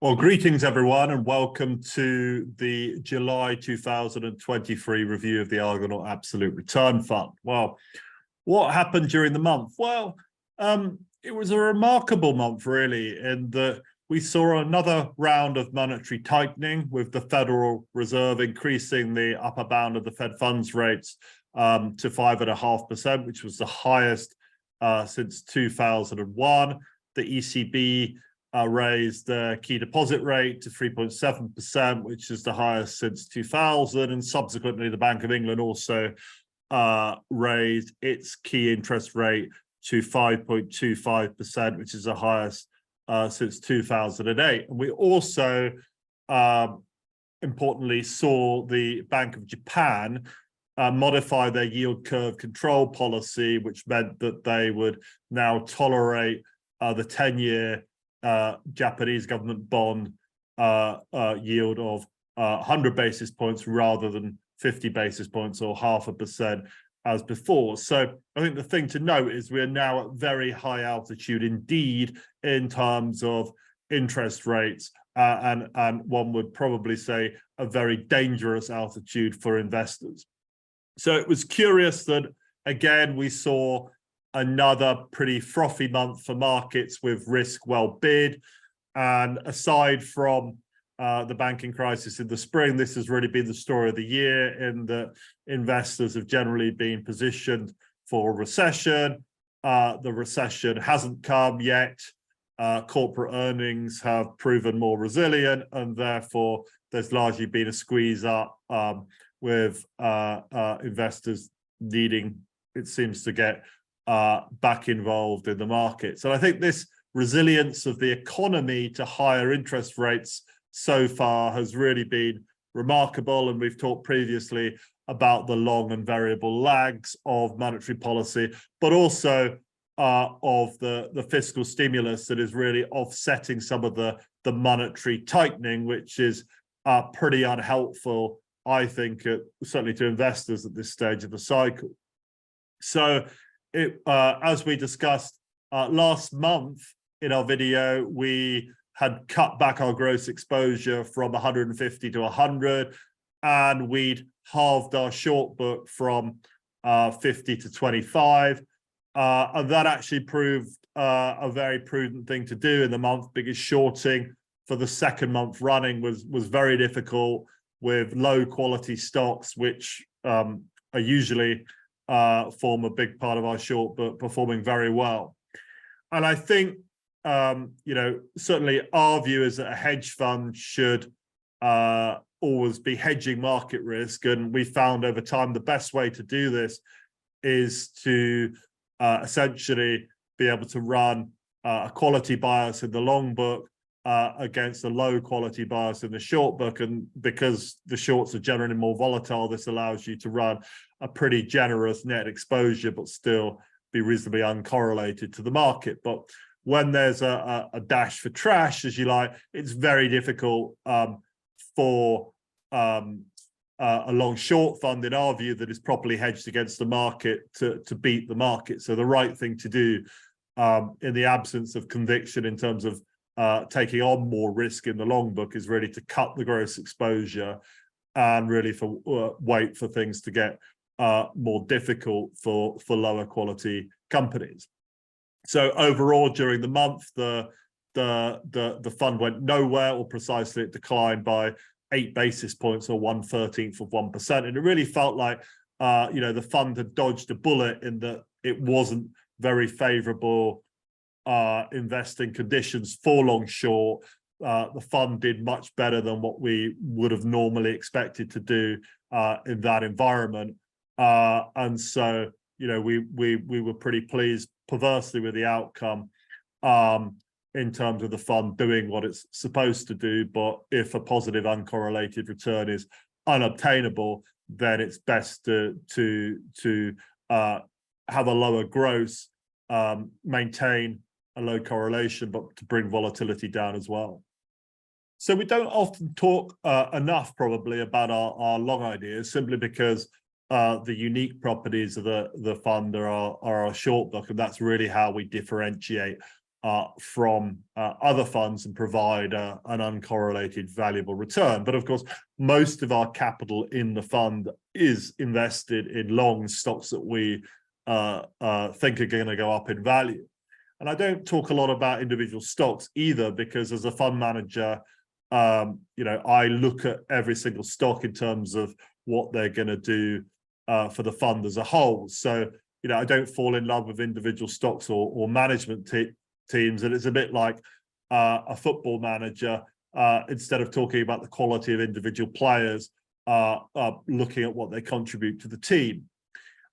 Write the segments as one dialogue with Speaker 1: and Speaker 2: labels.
Speaker 1: Well, greetings everyone, and welcome to the July 2023 review of the Argonaut Absolute Return Fund. Well, what happened during the month? Well, it was a remarkable month, really, in that we saw another round of monetary tightening, with the Federal Reserve increasing the upper bound of the Fed funds rates to 5.5%, which was the highest since 2001. The ECB raised the key deposit rate to 3.7%, which is the highest since 2000. And subsequently, the Bank of England also raised its key interest rate to 5.25%, which is the highest since 2008. And we also, importantly, saw the Bank of Japan modify their yield curve control policy, which meant that they would now tolerate the 10-year Japanese government bond yield of 100 basis points rather than 50 basis points or 0.5% as before. So I think the thing to note is we're now at very high altitude indeed in terms of interest rates, and one would probably say a very dangerous altitude for investors. So it was curious that, again, we saw another pretty frothy month for markets with risk well bid. And aside from the banking crisis in the spring, this has really been the story of the year, in that investors have generally been positioned for a recession. The recession hasn't come yet. Corporate earnings have proven more resilient, and therefore there's largely been a squeeze up with investors needing, it seems, to get back involved in the market. So I think this resilience of the economy to higher interest rates so far has really been remarkable. And we've talked previously about the long and variable lags of monetary policy, but also of the fiscal stimulus that is really offsetting some of the monetary tightening, which is pretty unhelpful, I think, certainly to investors at this stage of the cycle. So as we discussed last month in our video, we had cut back our gross exposure from 150 to 100, and we'd halved our short book from 50 to 25. And that actually proved a very prudent thing to do in the month, because shorting for the second month running was very difficult, with low quality stocks, which are usually form a big part of our short book, performing very well. And I think, certainly our view is that a hedge fund should always be hedging market risk. And we found over time the best way to do this is to essentially be able to run a quality bias in the long book against a low quality bias in the short book. And because the shorts are generally more volatile, this allows you to run a pretty generous net exposure, but still be reasonably uncorrelated to the market. But when there's a dash for trash, as you like, it's very difficult for a long short fund, in our view, that is properly hedged against the market to beat the market. So the right thing to do in the absence of conviction in terms of taking on more risk in the long book is really to cut the gross exposure and really wait for things to get more difficult for lower quality companies. So overall, during the month, the fund went nowhere, or precisely it declined by 8 basis points, or 1/13 of 1%. And it really felt like the fund had dodged a bullet, in that it wasn't very favorable investing conditions for long short. The fund did much better than what we would have normally expected to do in that environment. And so, we were pretty pleased, perversely, with the outcome in terms of the fund doing what it's supposed to do. But if a positive uncorrelated return is unobtainable, then it's best to have a lower gross, maintain a low correlation, but to bring volatility down as well. So we don't often talk enough, probably, about our long ideas, simply because the unique properties of the fund are our short book, and that's really how we differentiate from other funds and provide an uncorrelated valuable return. But of course, most of our capital in the fund is invested in long stocks that we think are going to go up in value. And I don't talk a lot about individual stocks either, because as a fund manager, I look at every single stock in terms of what they're going to do for the fund as a whole. So, I don't fall in love with individual stocks or management teams. And it's a bit like a football manager, instead of talking about the quality of individual players, looking at what they contribute to the team.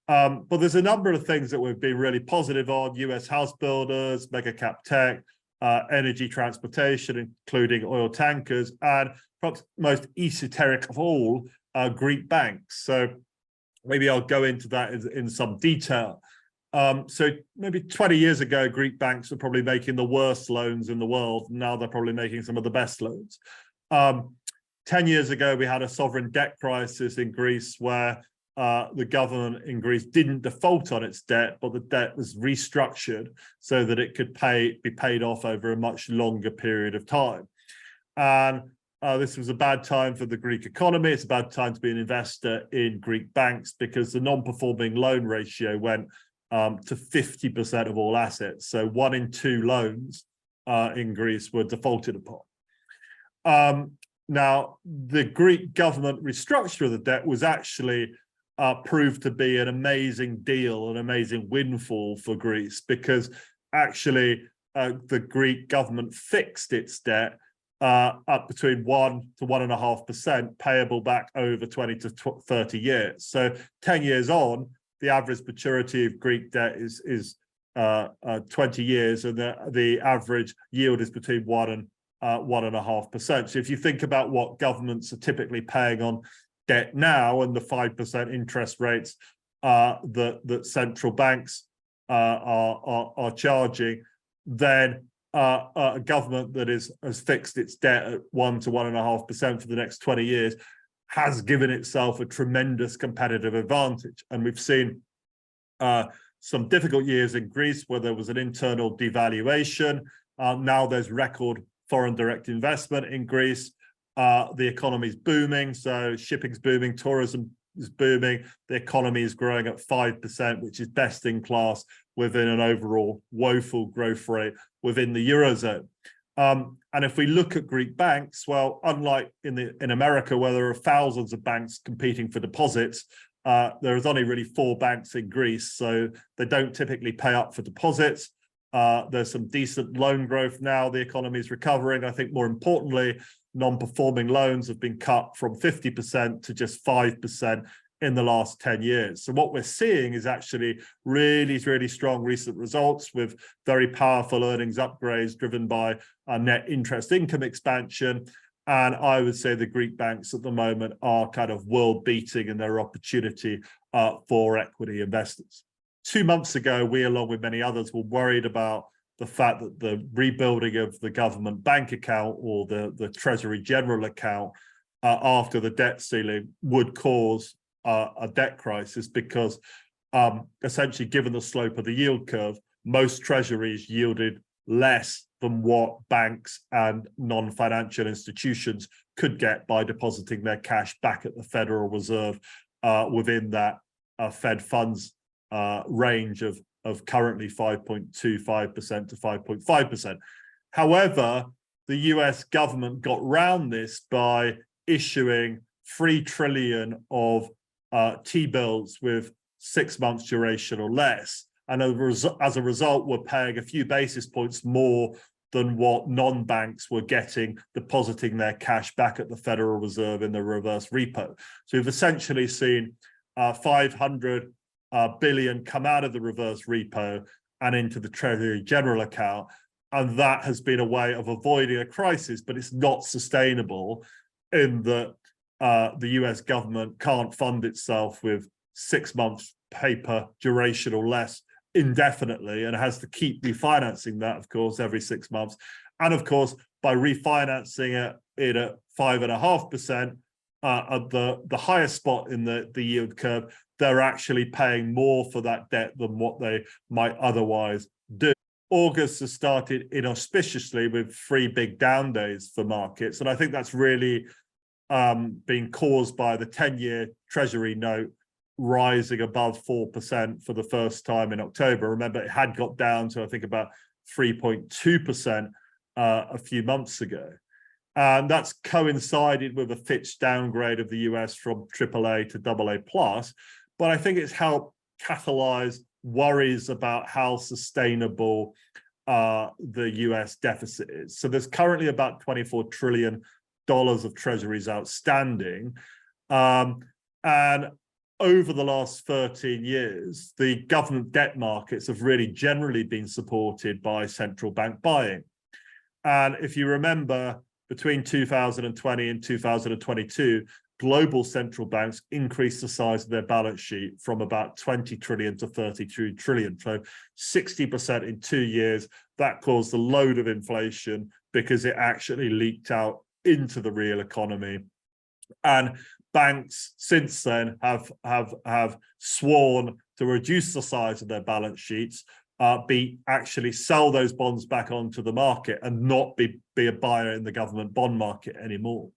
Speaker 1: But there's a number of things that we've been really positive on: US house builders, mega cap tech, energy transportation, including oil tankers, and perhaps most esoteric of all, Greek banks. So maybe I'll go into that in some detail. So maybe 20 years ago, Greek banks were probably making the worst loans in the world. Now they're probably making some of the best loans. 10 years ago, we had a sovereign debt crisis in Greece where the government in Greece didn't default on its debt, but the debt was restructured so that it could be paid off over a much longer period of time. And this was a bad time for the Greek economy. It's a bad time to be an investor in Greek banks, because the non-performing loan ratio went to 50% of all assets. So 1 in 2 loans in Greece were defaulted upon. Now, the Greek government restructure of the debt was actually proved to be an amazing deal, an amazing windfall for Greece, because actually the Greek government fixed its debt up between 1 to 1.5%, payable back over 20 to 30 years. So 10 years on, the average maturity of Greek debt is 20 years, and the average yield is between 1 and 1.5%. So if you think about what governments are typically paying on debt now, and the 5% interest rates that central banks are charging, then a government that has fixed its debt at 1 to 1.5% for the next 20 years has given itself a tremendous competitive advantage. And we've seen some difficult years in Greece where there was an internal devaluation. Now there's record foreign direct investment in Greece. The economy is booming, so shipping's booming, tourism is booming. The economy is growing at 5%, which is best in class within an overall woeful growth rate within the Eurozone. And if we look at Greek banks, well, unlike in America, where there are thousands of banks competing for deposits, there is only really 4 banks in Greece, so they don't typically pay up for deposits. There's some decent loan growth now. The economy is recovering. I think more importantly, non-performing loans have been cut from 50% to just 5% in the last 10 years. So what we're seeing is actually really, really strong recent results with very powerful earnings upgrades driven by net interest income expansion. And I would say the Greek banks at the moment are kind of world beating in their opportunity for equity investors. 2 months ago, we, along with many others, were worried about the fact that the rebuilding of the government bank account or the Treasury General account after the debt ceiling would cause a debt crisis, because essentially, given the slope of the yield curve, most treasuries yielded less than what banks and non-financial institutions could get by depositing their cash back at the Federal Reserve within that Fed funds range of currently 5.25% to 5.5%. However, the US government got round this by issuing 3 trillion of T-bills with 6 months duration or less. And as a result, we're paying a few basis points more than what non-banks were getting, depositing their cash back at the Federal Reserve in the reverse repo. So we've essentially seen 500 billion come out of the reverse repo and into the Treasury General account. And that has been a way of avoiding a crisis, but it's not sustainable in that the US government can't fund itself with 6 months paper duration or less indefinitely, and has to keep refinancing that, of course, every 6 months. And of course, by refinancing it at 5.5% at the highest spot in the yield curve, they're actually paying more for that debt than what they might otherwise do. August has started inauspiciously with 3 big down days for markets. And I think that's really being caused by the 10-year Treasury note rising above 4% for the first time in October. Remember, it had got down to, I think, about 3.2% a few months ago. And that's coincided with a Fitch downgrade of the US from AAA to AA+. But I think it's helped catalyze worries about how sustainable the US deficit is. So there's currently about $24 trillion of treasuries outstanding. And over the last 13 years, the government debt markets have really generally been supported by central bank buying. And if you remember, between 2020 and 2022, global central banks increased the size of their balance sheet from about 20 trillion to 32 trillion. So 60% in 2 years. That caused a load of inflation because it actually leaked out into the real economy. And banks since then have sworn to reduce the size of their balance sheets, actually sell those bonds back onto the market and not be a buyer in the government bond market anymore.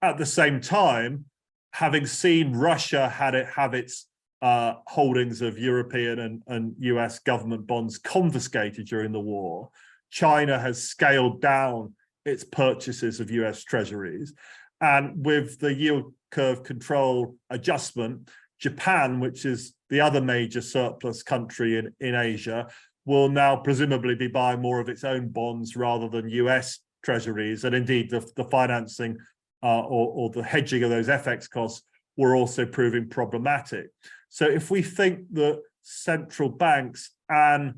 Speaker 1: At the same time, having seen Russia have its holdings of European and US government bonds confiscated during the war, China has scaled down its purchases of US treasuries. And with the yield curve control adjustment, Japan, which is the other major surplus country in Asia, will now presumably be buying more of its own bonds rather than US treasuries. And indeed, the financing or the hedging of those FX costs were also proving problematic. So if we think that central banks and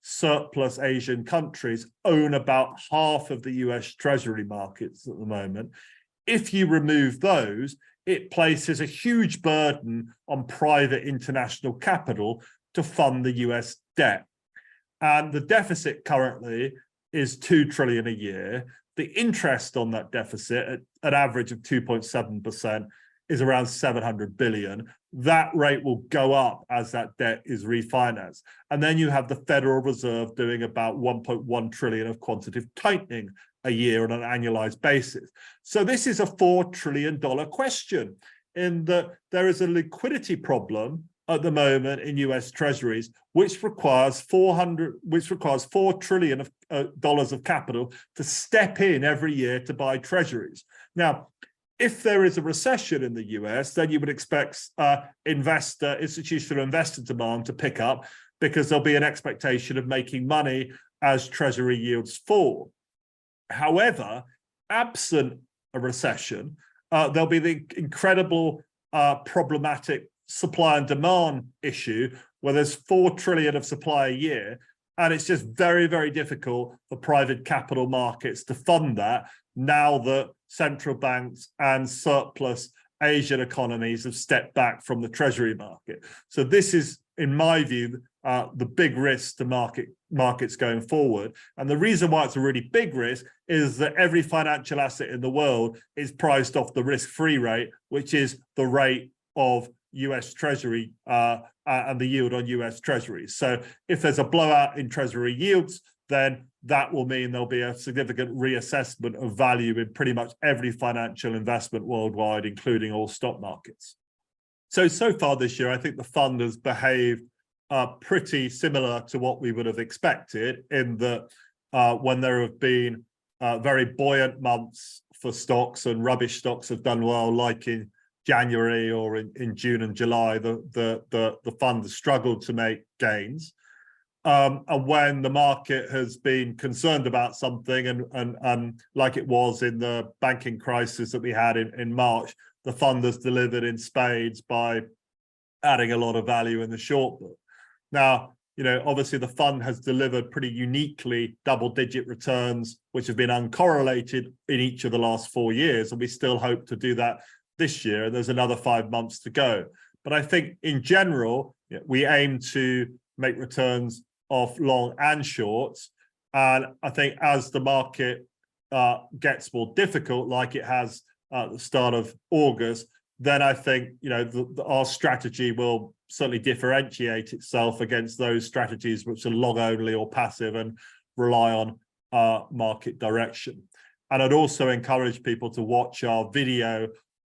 Speaker 1: surplus Asian countries own about half of the US treasury markets at the moment, if you remove those, it places a huge burden on private international capital to fund the US debt. And the deficit currently is 2 trillion a year. The interest on that deficit at an average of 2.7% is around 700 billion. That rate will go up as that debt is refinanced. And then you have the Federal Reserve doing about 1.1 trillion of quantitative tightening a year on an annualized basis. So this is a $4 trillion question, in that there is a liquidity problem at the moment in US treasuries, which requires $4 trillion of capital to step in every year to buy treasuries. Now, if there is a recession in the US, then you would expect institutional investor demand to pick up, because there'll be an expectation of making money as treasury yields fall. However, absent a recession, there'll be the incredible problematic supply and demand issue, where there's 4 trillion of supply a year, and it's just very, very difficult for private capital markets to fund that, now that central banks and surplus Asian economies have stepped back from the treasury market. So this is, in my view, the big risk to markets going forward. And the reason why it's a really big risk is that every financial asset in the world is priced off the risk-free rate, which is the rate of US Treasury and the yield on US Treasuries. So if there's a blowout in Treasury yields, then that will mean there'll be a significant reassessment of value in pretty much every financial investment worldwide, including all stock markets. So far this year, I think the fund has behaved pretty similar to what we would have expected, in that when there have been very buoyant months for stocks and rubbish stocks have done well, like in January or in June and July, the fund has struggled to make gains. And when the market has been concerned about something, and like it was in the banking crisis that we had in March, the fund has delivered in spades by adding a lot of value in the short book. Now, obviously the fund has delivered pretty uniquely double-digit returns, which have been uncorrelated in each of the last 4 years, and we still hope to do that this year. There's another 5 months to go. But I think in general, we aim to make returns off long and shorts. And I think as the market gets more difficult, like it has at the start of August, then I think our strategy will certainly differentiate itself against those strategies which are long only or passive and rely on market direction. And I'd also encourage people to watch our video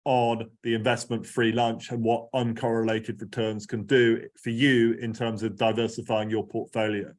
Speaker 1: on the investment free lunch and what uncorrelated returns can do for you in terms of diversifying your portfolio.